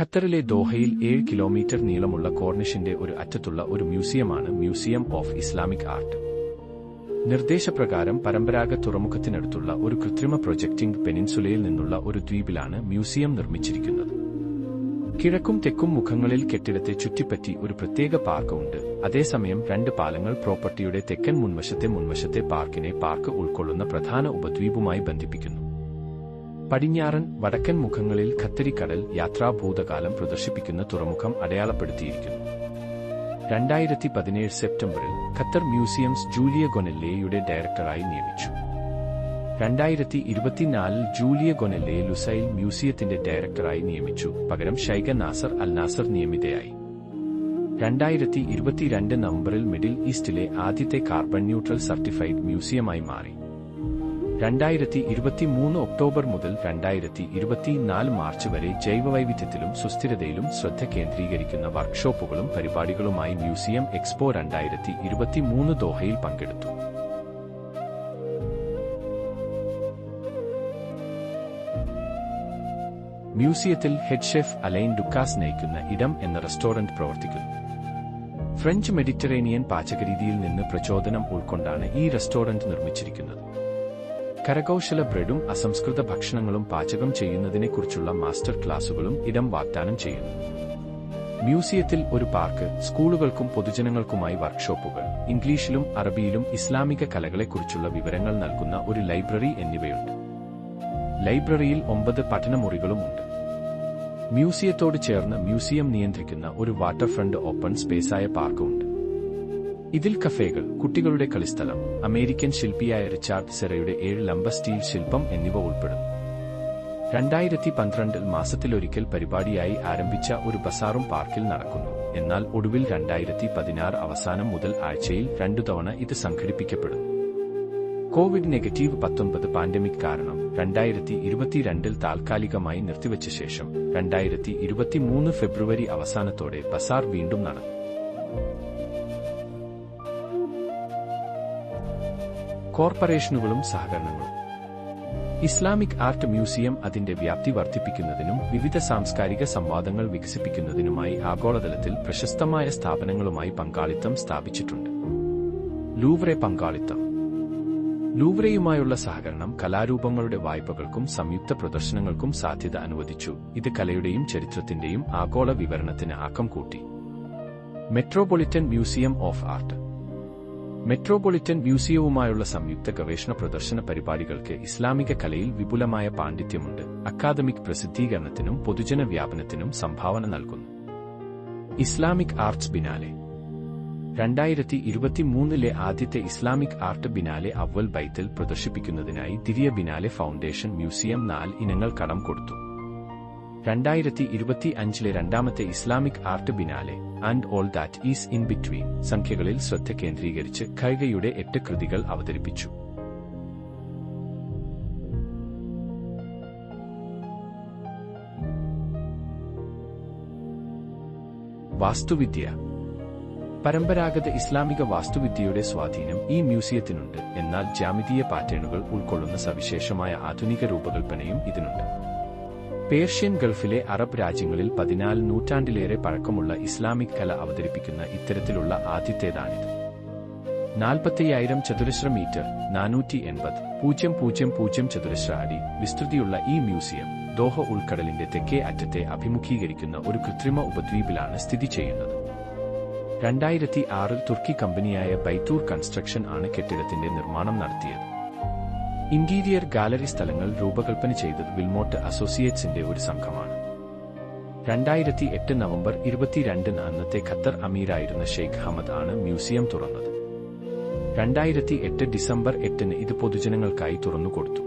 ഖത്തറിലെ ദോഹയിൽ 7 കിലോമീറ്റർ നീളമുള്ള കോർണിഷിന്റെ ഒരു അറ്റത്തുള്ള ഒരു മ്യൂസിയമാണ് മ്യൂസിയം ഓഫ് ഇസ്ലാമിക് ആർട്ട്. നിർദ്ദേശപ്രകാരം പരമ്പരാഗത തുറമുഖത്തിനടുത്തുള്ള ഒരു കൃത്രിമ പ്രൊജക്റ്റിംഗ് പെനിൻസുലയിൽ നിന്നുള്ള ഒരു ദ്വീപിലാണ് മ്യൂസിയം നിർമ്മിച്ചിരിക്കുന്നത്. കിഴക്കും തെക്കും മുഖങ്ങളിൽ കെട്ടിടത്തെ ചുറ്റിപ്പറ്റി ഒരു പ്രത്യേക പാർക്ക് ഉണ്ട്. അതേസമയം 2 പാലങ്ങൾ പ്രോപ്പർട്ടിയുടെ തെക്കൻ മുൻവശത്തെ പാർക്കിനെ പാർക്ക് ഉൾക്കൊള്ളുന്ന പ്രധാന ഉപദ്വീപുമായി ബന്ധിപ്പിക്കുന്നു. പടിഞ്ഞാറൻ, വടക്കൻ മുഖങ്ങളിൽ ഖത്തരി കടൽ യാത്രാഭൂതകാലം പ്രദർശിപ്പിക്കുന്ന തുറമുഖം അടയാളപ്പെടുത്തിയിരിക്കുന്നു. 2017 സെപ്റ്റംബറിൽ ഖത്തർ മ്യൂസിയംസ് ജൂലിയ ഗൊനെല്ലയുടെ ഡയറക്ടറായി നിയമിച്ചു. 2024 ജൂലിയ ഗൊനെല്ലയെ ലുസൈൽ മ്യൂസിയത്തിന്റെ ഡയറക്ടറായി നിയമിച്ചു. പകരം ഷൈഖ നാസർ അൽ നാസർ നിയമിതയായി. 2022 നവംബറിൽ മിഡിൽ ഈസ്റ്റിലെ ആദ്യത്തെ കാർബൺ ന്യൂട്രൽ സർട്ടിഫൈഡ് മ്യൂസിയമായി മാറി. 2023 ഒക്ടോബർ മുതൽ 2024 മാർച്ച് വരെ ജൈവവൈവിധ്യത്തിലും സുസ്ഥിരതയിലും ശ്രദ്ധ കേന്ദ്രീകരിക്കുന്ന വർക്ക്ഷോപ്പുകളും പരിപാടികളുമായി മ്യൂസിയം എക്സ്പോ 2023 ദോഹയിൽ പങ്കെടുത്തു. മ്യൂസിയത്തിൽ ഹെഡ് ഷെഫ് അലൈൻ ഡുക്കാസ് നയിക്കുന്ന ഇടം എന്ന റെസ്റ്റോറന്റ് പ്രവർത്തിക്കുന്നു. ഫ്രഞ്ച് മെഡിറ്ററേനിയൻ പാചകരീതിയിൽ നിന്ന് പ്രചോദനം ഉൾക്കൊണ്ടാണ് ഈ റെസ്റ്റോറന്റ് നിർമ്മിച്ചിരിക്കുന്നത്. കരകൗശല ബ്രെഡും അസംസ്കൃത ഭക്ഷണങ്ങളും പാചകം ചെയ്യുന്നതിനെക്കുറിച്ചുള്ള മാസ്റ്റർ ക്ലാസുകളും ഇടം വാഗ്ദാനം ചെയ്യുന്നു. മ്യൂസിയത്തിൽ ഒരു പാർക്ക്, സ്കൂളുകൾക്കും പൊതുജനങ്ങൾക്കുമായി വർക്ക്ഷോപ്പുകൾ, ഇംഗ്ലീഷിലും അറബിയിലും ഇസ്ലാമിക കലകളെക്കുറിച്ചുള്ള വിവരങ്ങൾ നൽകുന്ന ഒരു ലൈബ്രറി എന്നിവയുണ്ട്. ലൈബ്രറിയിൽ 9 പഠനമുറികളുമുണ്ട്. മ്യൂസിയത്തോട് ചേർന്ന് മ്യൂസിയം നിയന്ത്രിക്കുന്ന ഒരു വാട്ടർഫ്രണ്ട് ഓപ്പൺ സ്പേസായ പാർക്ക് ഉണ്ട്. ഇതിൽ കഫേകൾ, കുട്ടികളുടെ കളിസ്ഥലം, അമേരിക്കൻ ശില്പിയായ റിച്ചാർഡ് സെറയുടെ 7 ലംബ സ്റ്റീൽ ശില്പം എന്നിവ ഉൾപ്പെടുന്നു. 2012 മാസത്തിലൊരിക്കൽ പരിപാടിയായി ആരംഭിച്ച ഒരു ബസാറും പാർക്കിൽ നടക്കുന്നു. എന്നാൽ ഒടുവിൽ 2016 അവസാനം മുതൽ ആഴ്ചയിൽ 2 തവണ ഇത് സംഘടിപ്പിക്കപ്പെടുന്നു. COVID-19 പാൻഡമിക് കാരണം 2022 താൽക്കാലികമായി നിർത്തിവച്ച ശേഷം 2023 ഫെബ്രുവരി അവസാനത്തോടെ ബസാർ വീണ്ടും നടന്നു. കോർപ്പറേഷനുകളും സഹകരണങ്ങളും. ഇസ്ലാമിക് ആർട്ട് മ്യൂസിയം അതിന്റെ വ്യാപ്തി വർദ്ധിപ്പിക്കുന്നതിനും വിവിധ സാംസ്കാരിക സംവാദങ്ങൾ വികസിപ്പിക്കുന്നതിനുമായി ആഗോളതലത്തിൽ പ്രശസ്തമായ സ്ഥാപനങ്ങളുമായി പങ്കാളിത്തം സ്ഥാപിച്ചിട്ടുണ്ട്. ലൂവ്രെ പങ്കാളിത്തം. ലൂവ്രെയുമായുള്ള സഹകരണം കലാരൂപങ്ങളുടെ വായ്പകൾക്കും സംയുക്ത പ്രദർശനങ്ങൾക്കും സാധ്യത അനുവദിച്ചു. ഇത് കലയുടെയും ചരിത്രത്തിന്റെയും ആഗോള വിവരണത്തിന് ആക്കം കൂട്ടി. Metropolitan museum of art. Metropolitan മ്യൂസിയവുമായുള്ള സംയുക്ത ഗവേഷണ പ്രദർശന പരിപാടികൾക്ക് ഇസ്ലാമിക കലയിൽ വിപുലമായ പാണ്ഡിത്യമുണ്ട്. അക്കാദമിക് പ്രസിദ്ധീകരണത്തിനും പൊതുജന വ്യാപനത്തിനും സംഭാവന നൽകുന്നു. Islamic arts biennale. 2023 ആദ്യത്തെ ഇസ്ലാമിക് ആർട്ട് ബിനാലെ അവൽ ബൈത്തിൽ പ്രദർശിപ്പിക്കുന്നതിനായി ദിരിയ ബിനാലെ ഫൗണ്ടേഷൻ മ്യൂസിയം 4 ഇനങ്ങൾ കടം കൊടുത്തു. 2025 രണ്ടാമത്തെ Islamic art biennale and all that is in between സംഖ്യകളിൽ ശ്രദ്ധ കേന്ദ്രീകരിച്ച് ഖൈഗയുടെ 8 കൃതികൾ അവതരിപ്പിച്ചു. വാസ്തുവിദ്യ. പരമ്പരാഗത ഇസ്ലാമിക വാസ്തുവിദ്യയുടെ സ്വാധീനം ഈ മ്യൂസിയത്തിനുണ്ട്. എന്നാൽ ജ്യാമിതീയ പാറ്റേണുകൾ ഉൾക്കൊള്ളുന്ന സവിശേഷമായ ആധുനിക രൂപകൽപ്പനയും ഇതിനുണ്ട്. പേർഷ്യൻ ഗൾഫിലെ അറബ് രാജ്യങ്ങളിൽ 14 നൂറ്റാണ്ടിലേറെ പഴക്കമുള്ള ഇസ്ലാമിക് കല അവതരിപ്പിക്കുന്ന ഇത്തരത്തിലുള്ള ആദ്യത്തേതാണിത്. 45,000 ചതുരശ്ര മീറ്റർ (480,000 ചതുരശ്ര അടി) വിസ്തൃതിയുള്ള ഈ മ്യൂസിയം ദോഹ ഉൾക്കടലിന്റെ തെക്കേ അറ്റത്തെ അഭിമുഖീകരിക്കുന്ന ഒരു കൃത്രിമ ഉപദ്വീപിലാണ് സ്ഥിതി ചെയ്യുന്നത്. 2006 തുർക്കി കമ്പനിയായ ബൈത്തൂർ കൺസ്ട്രക്ഷൻ ആണ് കെട്ടിടത്തിന്റെ നിർമ്മാണം നടത്തിയത്. ഇന്റീരിയർ ഗാലറി സ്ഥലങ്ങൾ രൂപകൽപ്പന ചെയ്തത് വിൽമോട്ട് അസോസിയേറ്റ്സിന്റെ ഒരു സംഘമാണ്. 2008 നവംബർ 22 അന്നത്തെ ഖത്തർ അമീറായിരുന്ന ഷെയ്ഖ് ഹമദ് ആണ് മ്യൂസിയം തുറന്നത്. 2008 ഡിസംബർ 8 ഇത് പൊതുജനങ്ങൾക്കായി തുറന്നുകൊടുത്തു.